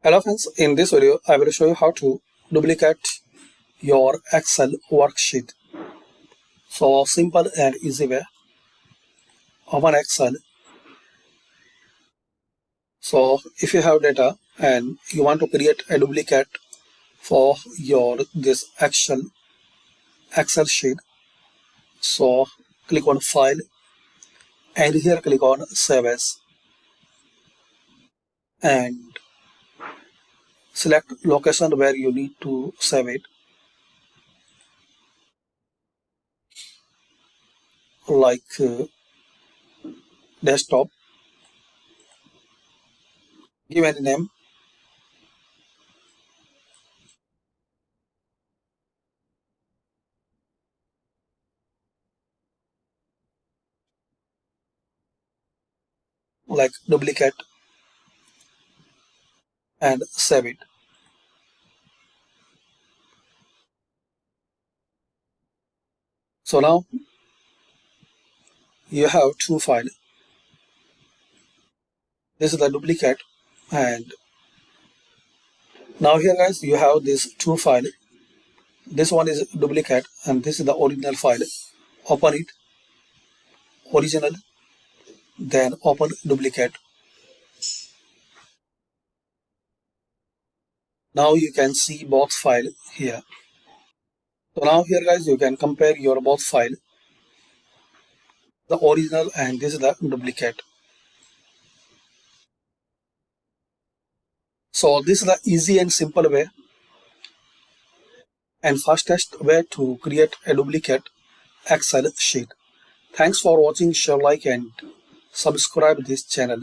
Hello friends, in this video I will show you how to duplicate your Excel worksheet. So simple and easy way. Open Excel. So if you have data and you want to create a duplicate for your this Excel sheet, so click on File and here click on Save As and select location where you need to save it, like desktop. Give any name like duplicate and save it. So now you have two files. This is the duplicate, and now here guys you have these two files. This one is duplicate and this is the original file. Open it, original, then open duplicate. Now you can see both file here. So now here guys you can compare your both file, the original and this is the duplicate. So this is the easy and simple way and fastest way to create a duplicate Excel sheet. Thanks for watching. Share, like and subscribe this channel.